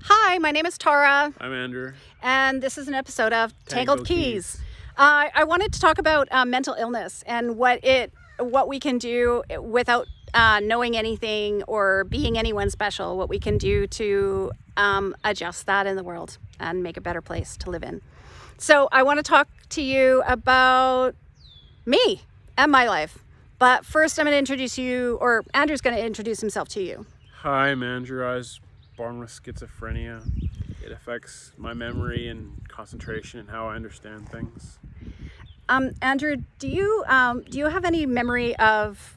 Hi, my name is Tara, I'm Andrew. and this is an episode of Tangled Keys. I wanted to talk about mental illness and what we can do without knowing anything or being anyone special, what we can do to adjust that in the world and make a better place to live in. So I want to talk to you about me and my life. But first I'm going to introduce you, or Andrew's going to introduce himself to you. Hi, I'm Andrew. I was born with schizophrenia. It affects my memory and concentration and how I understand things. Andrew, do you have any memory of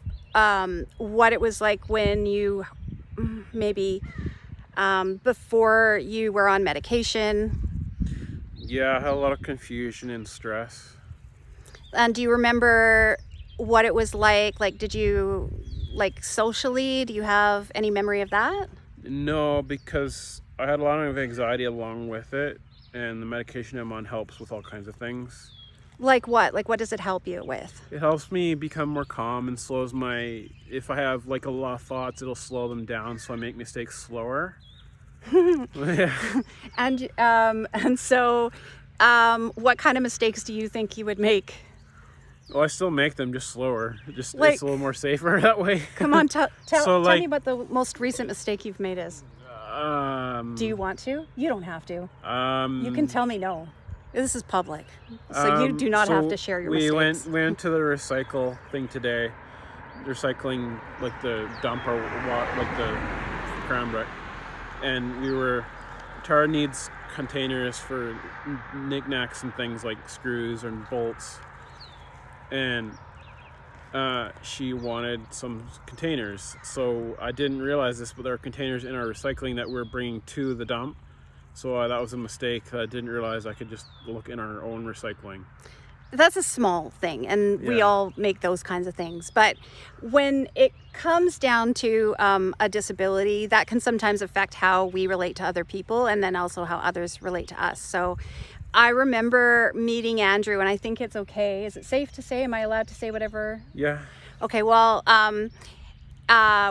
what it was like when you maybe before you were on medication? Yeah, I had a lot of confusion and stress. And do you remember what it was like? Like, did you, like, socially, do you have any memory of that? No, because I had a lot of anxiety along with it, and the medication I'm on helps with all kinds of things. Like what? Like, what does it help you with? It helps me become more calm and slows if I have like a lot of thoughts, it'll slow them down so I make mistakes slower. Yeah. And so, what kind of mistakes do you think you would make? Well, I still make them, just slower. Just Like- it's a little more safer that way. Come on, tell So, like- me what the most recent mistake you've made is. Do you want to? You don't have to. You can tell me no. This is public, so you do not have to share your mistakes. We went to the recycle thing today, recycling like the dump or like the crown brick, and Tara needs containers for knickknacks and things like screws and bolts, and she wanted some containers. So I didn't realize this, but there are containers in our recycling that we're bringing to the dump. So that was a mistake. I didn't realize I could just look in our own recycling. That's a small thing, and we Yeah. all make those kinds of things. But when it comes down to a disability, that can sometimes affect how we relate to other people, and then also how others relate to us. So I remember meeting Andrew, and I think it's okay. Is it safe to say? Am I allowed to say whatever? Yeah. Okay, well,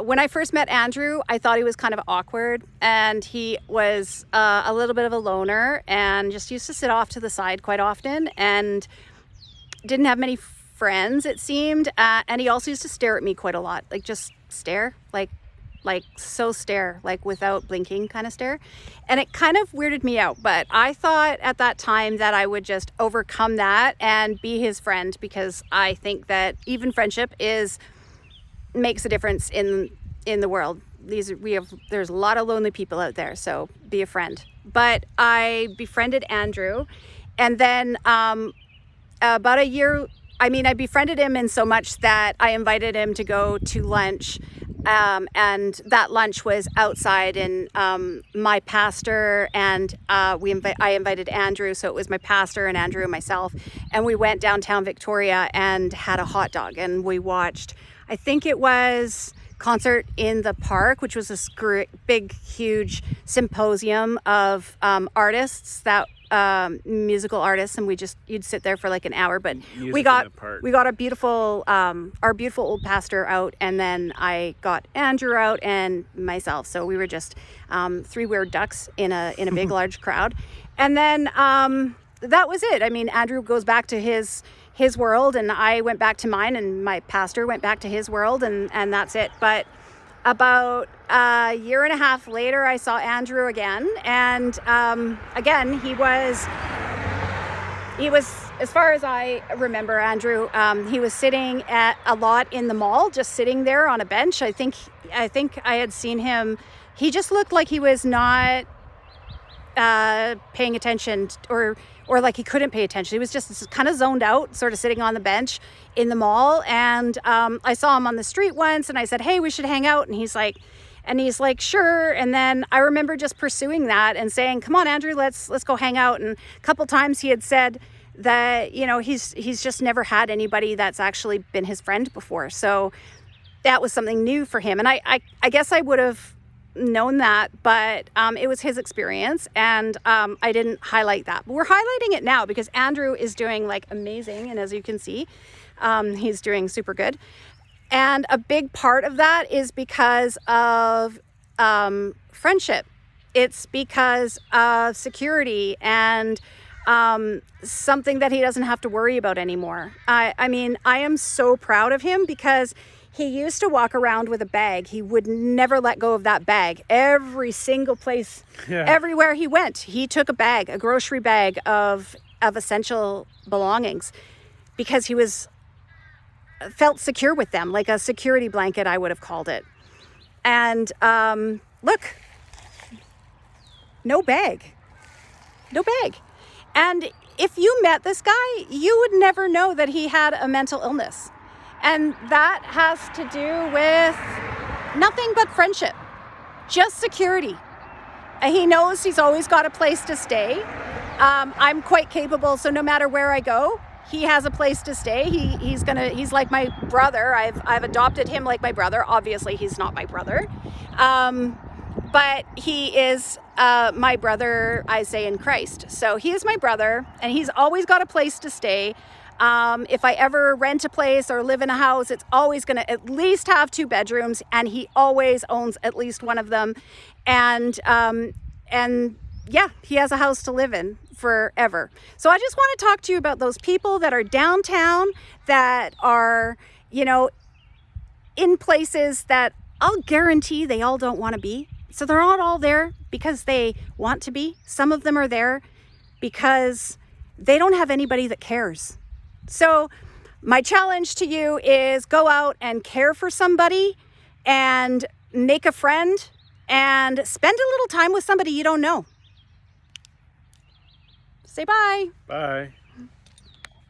when I first met Andrew, I thought he was kind of awkward, and he was a little bit of a loner and just used to sit off to the side quite often and didn't have many friends, it seemed. And he also used to stare at me quite a lot, like just stare, like so stare, like without blinking kind of stare. And it kind of weirded me out, but I thought at that time that I would just overcome that and be his friend, because I think that even friendship makes a difference in the world. There's a lot of lonely people out there, so be a friend. But I befriended Andrew, and then about a year, I befriended him in so much that I invited him to go to lunch, and that lunch was outside, and my pastor and I invited Andrew, so it was my pastor and Andrew and myself, and we went downtown Victoria and had a hot dog, and we watched, I think it was Concert in the Park, which was this big, huge symposium of artists, that musical artists, and you'd sit there for like an hour. But we got a beautiful, our beautiful old pastor out, and then I got Andrew out and myself. So we were just three weird ducks in a big, large crowd, and then that was it. Andrew goes back to his world, and I went back to mine, and my pastor went back to his world, and that's it. But about a year and a half later, I saw Andrew again, and again, he was, as far as I remember, Andrew, he was sitting a lot in the mall, just sitting there on a bench. I think I had seen him. He just looked like he was not paying attention, or like he couldn't pay attention. He was just kind of zoned out, sort of sitting on the bench in the mall. And I saw him on the street once, and I said, "Hey, we should hang out." And he's like, "Sure." And then I remember just pursuing that and saying, "Come on, Andrew, let's go hang out." And a couple times he had said that, he's just never had anybody that's actually been his friend before. So that was something new for him. And I guess I would have known that, but it was his experience, and I didn't highlight that. But we're highlighting it now because Andrew is doing like amazing, and as you can see, he's doing super good. And a big part of that is because of friendship. It's because of security and something that he doesn't have to worry about anymore. I mean, I am so proud of him because he used to walk around with a bag. He would never let go of that bag. Every single place, everywhere he went, he took a bag, a grocery bag of essential belongings, because he felt secure with them, like a security blanket, I would have called it. And look, no bag. And if you met this guy, you would never know that he had a mental illness. And that has to do with nothing but friendship, just security. He knows he's always got a place to stay. I'm quite capable, so no matter where I go, he has a place to stay. He's like my brother. I've adopted him like my brother. Obviously, he's not my brother. But he is my brother, I say, in Christ. So he is my brother, and he's always got a place to stay. If I ever rent a place or live in a house, it's always going to at least have 2 bedrooms, and he always owns at least one of them. And yeah, he has a house to live in forever. So I just want to talk to you about those people that are downtown, that are, in places that I'll guarantee they all don't want to be. So they're not all there because they want to be. Some of them are there because they don't have anybody that cares. So my challenge to you is go out and care for somebody and make a friend and spend a little time with somebody you don't know. Say bye. Bye.